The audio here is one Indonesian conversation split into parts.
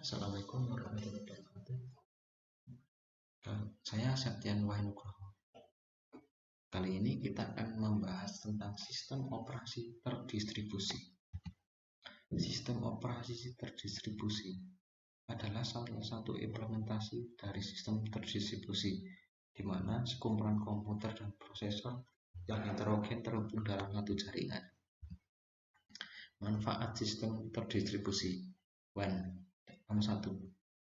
Assalamualaikum warahmatullahi wabarakatuh. Saya Septian Wahyunugroho. Kali ini kita akan membahas tentang sistem operasi terdistribusi. Sistem operasi terdistribusi adalah salah satu implementasi dari sistem terdistribusi, di mana sekumpulan komputer dan prosesor yang heterogen terhubung dalam satu jaringan. Manfaat sistem terdistribusi. 1.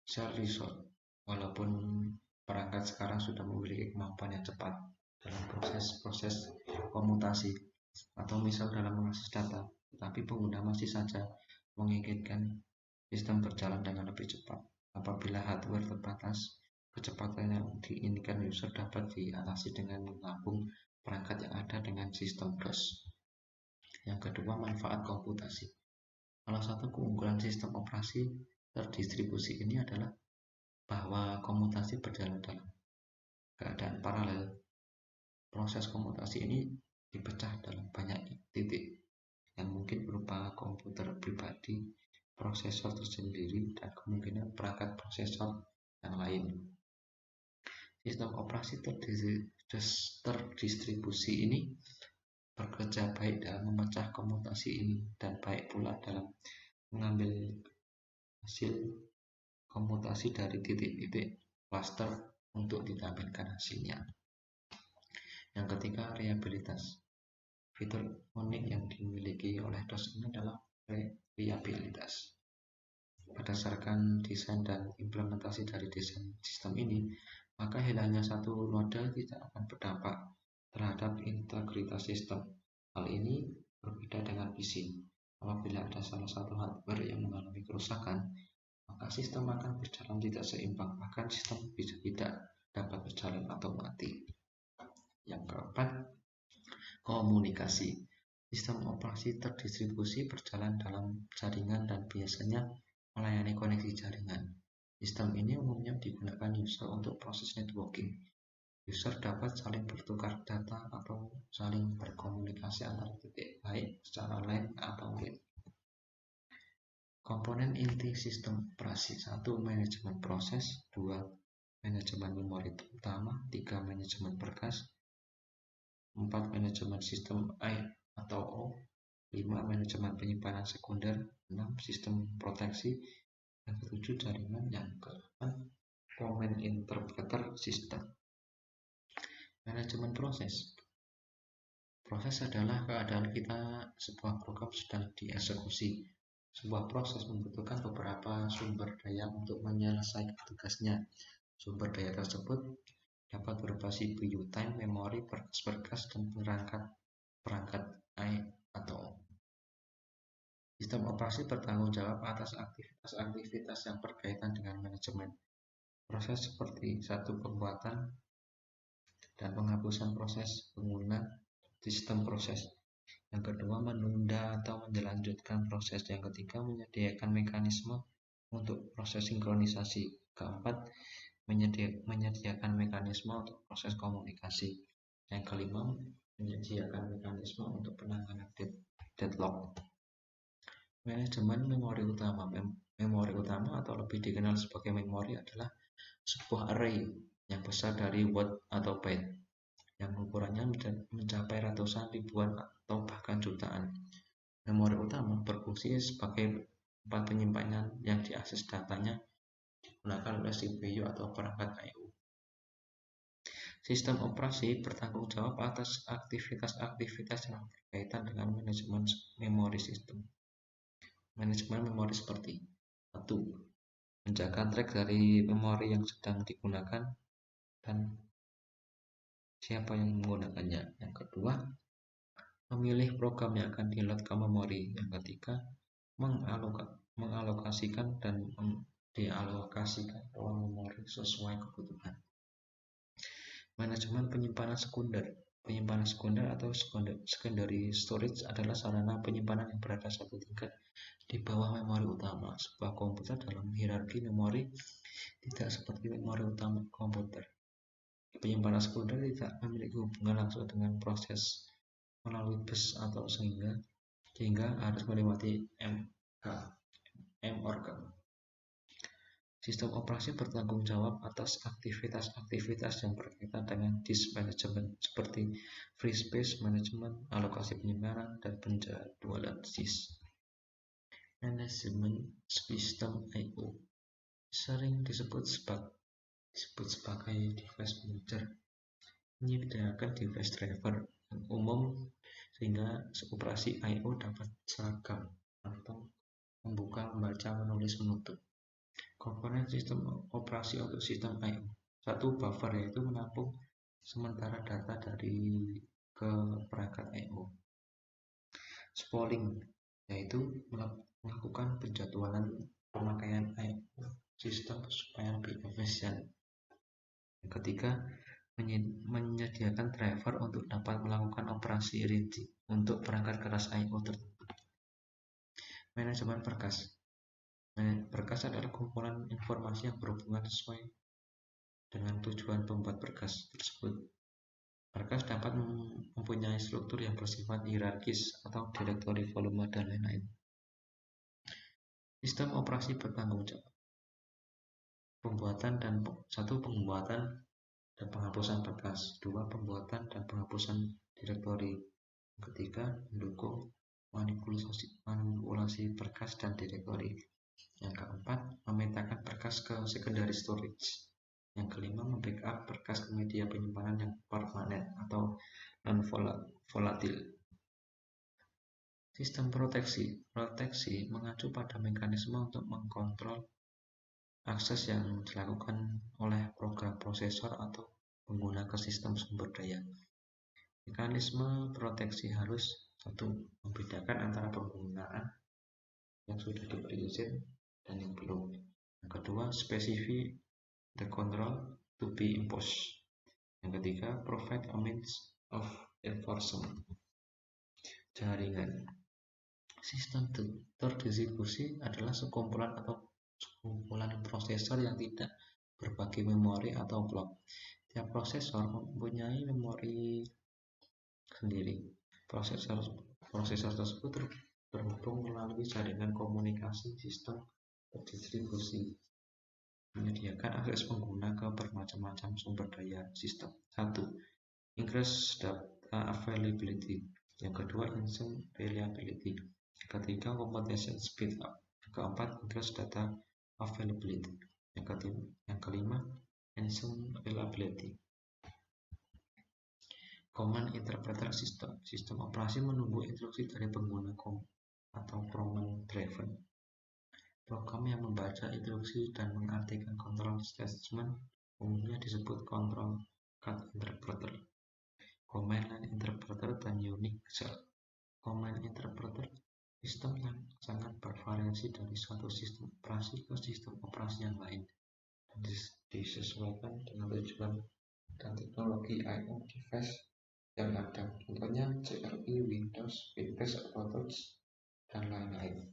Share resource. Walaupun perangkat sekarang sudah memiliki kemampuan yang cepat dalam proses komutasi atau misal dalam mengakses data, tetapi pengguna masih saja menginginkan sistem berjalan dengan lebih cepat. Apabila hardware terbatas, kecepatan yang diinginkan user dapat diatasi dengan menggabung perangkat yang ada dengan sistem BIOS. Yang kedua, manfaat komputasi. Salah satu keunggulan sistem operasi terdistribusi ini adalah bahwa komutasi berjalan dalam keadaan paralel. Proses komutasi ini dipecah dalam banyak titik yang mungkin berupa komputer pribadi, prosesor tersendiri, dan kemungkinan perangkat prosesor yang lain. Sistem operasi terdistribusi ini bekerja baik dalam memecah komutasi ini dan baik pula dalam mengambil hasil komutasi dari titik-titik cluster untuk ditampilkan hasilnya. Yang ketiga, reliabilitas. Fitur unik yang dimiliki oleh DOS ini adalah reliabilitas. Berdasarkan desain dan implementasi dari desain sistem ini, maka hilangnya satu node tidak akan berdampak terhadap integritas sistem. Hal ini berbeda dengan PC. Apabila ada salah satu hardware yang mengalami kerusakan, maka sistem akan berjalan tidak seimbang, bahkan sistem bisa tidak dapat berjalan atau mati. Yang keempat, komunikasi. Sistem operasi terdistribusi berjalan dalam jaringan dan biasanya melayani koneksi jaringan. Sistem ini umumnya digunakan user untuk proses networking. User dapat saling bertukar data atau saling berkomunikasi antar titik, baik secara LAN atau WAN. Komponen inti sistem operasi. 1. Manajemen proses. 2. Manajemen memori utama. 3. Manajemen berkas. 4. Manajemen sistem I atau O. 5. Manajemen penyimpanan sekunder. 6. Sistem proteksi. Yang ke-7. Jaringan. Yang ke-8. Command interpreter system. Manajemen proses. Proses adalah keadaan kita sebuah program sedang dieksekusi. Sebuah proses membutuhkan beberapa sumber daya untuk menyelesaikan tugasnya. Sumber daya tersebut dapat berupa CPU, time, memori, berkas-berkas, dan perangkat I atau O. Sistem operasi bertanggung jawab atas aktivitas-aktivitas yang berkaitan dengan manajemen proses seperti 1. Pembuatan dan penghapusan proses pengguna sistem proses. Yang kedua, menunda atau menlanjutkan proses. Yang ketiga, menyediakan mekanisme untuk proses sinkronisasi. Keempat, menyediakan mekanisme untuk proses komunikasi. Yang kelima, menyediakan mekanisme untuk penanganan deadlock. Manajemen memori utama. Memori utama atau lebih dikenal sebagai memori adalah sebuah array yang besar dari word atau byte yang ukurannya mencapai ratusan, ribuan, atau bahkan jutaan. Memori utama berfungsi sebagai tempat penyimpanan yang diakses datanya digunakan oleh CPU atau perangkat I/O. Sistem operasi bertanggung jawab atas aktivitas-aktivitas yang berkaitan dengan manajemen memori sistem. Manajemen memori seperti 1. Menjaga track dari memori yang sedang digunakan dan siapa yang menggunakannya. Yang kedua, memilih program yang akan di-load ke memori. Yang ketiga, mengalokasikan dan dialokasikan ruang memori sesuai kebutuhan. Manajemen penyimpanan sekunder. Penyimpanan sekunder atau secondary storage adalah sarana penyimpanan yang berada satu tingkat di bawah memori utama. Sebuah komputer dalam hierarki memori tidak seperti memori utama komputer. Penyimpanan sekunder tidak memiliki hubungan langsung dengan proses melalui bus atau sehingga harus melewati M-organ. Sistem operasi bertanggung jawab atas aktivitas-aktivitas yang berkaitan dengan disk management seperti free space management, alokasi penyimpanan, dan penjadwalan disk. Manajemen sistem I/O sering disebut sebagai device manager, menyediakan device driver yang umum sehingga operasi I/O dapat seragam atau membuka, membaca, menulis, menutup. Komponen sistem operasi untuk sistem I/O. Satu, buffer, yaitu menampung sementara data dari ke perangkat I/O. Spooling, yaitu melakukan penjadwalan pemakaian I/O sistem supaya lebih efisien. Yang ketiga, menyediakan driver untuk dapat melakukan operasi rinci untuk perangkat keras I/O tertentu. Manajemen berkas. Berkas adalah kumpulan informasi yang berhubungan sesuai dengan tujuan pembuat berkas tersebut. Berkas dapat mempunyai struktur yang bersifat hierarkis atau direktori volume dan lain-lain. Sistem operasi bertanggung jawab. Pembuatan dan penghapusan berkas. 2. Pembuatan dan penghapusan direktori. Ketiga, mendukung manipulasi berkas dan direktori. Yang keempat, memetakan berkas ke secondary storage. Yang kelima, membackup berkas ke media penyimpanan yang permanen atau non-volatil. Sistem proteksi. Proteksi mengacu pada mekanisme untuk mengkontrol akses yang dilakukan oleh program prosesor atau pengguna ke sistem sumber daya. Mekanisme proteksi harus 1. Membedakan antara penggunaan yang sudah diberi izin dan yang belum. Yang kedua, specify the control to be imposed. Yang ketiga, provide a means of enforcement. Jaringan. Sistem terdistribusi adalah sekumpulan prosesor yang tidak berbagi memori atau blok. Tiap prosesor mempunyai memori sendiri. Prosesor tersebut terhubung melalui jaringan komunikasi sistem terdistribusi, menyediakan akses pengguna ke bermacam-macam sumber daya sistem. 1. Increase data availability. Yang kedua, instant reliability. Yang ketiga, computation speed up. Yang keempat, increase data availability. Yang kelima, instant reliability. Command interpreter system. Sistem operasi menunggu instruksi dari pengguna atau command driven. Program yang membaca instruksi dan mengartikan control statement umumnya disebut control cut interpreter, command line interpreter, dan unit cell. Command interpreter sistem yang sangat bervariasi dari suatu sistem operasi ke sistem operasi yang lain dan disesuaikan dengan tujuan dan teknologi I/O device yang ada. Contohnya CLI, Windows atau Touch, dan lain-lain.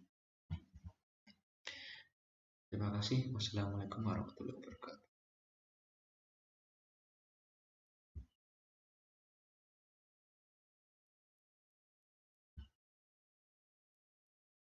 Terima kasih. Wassalamualaikum warahmatullahi wabarakatuh.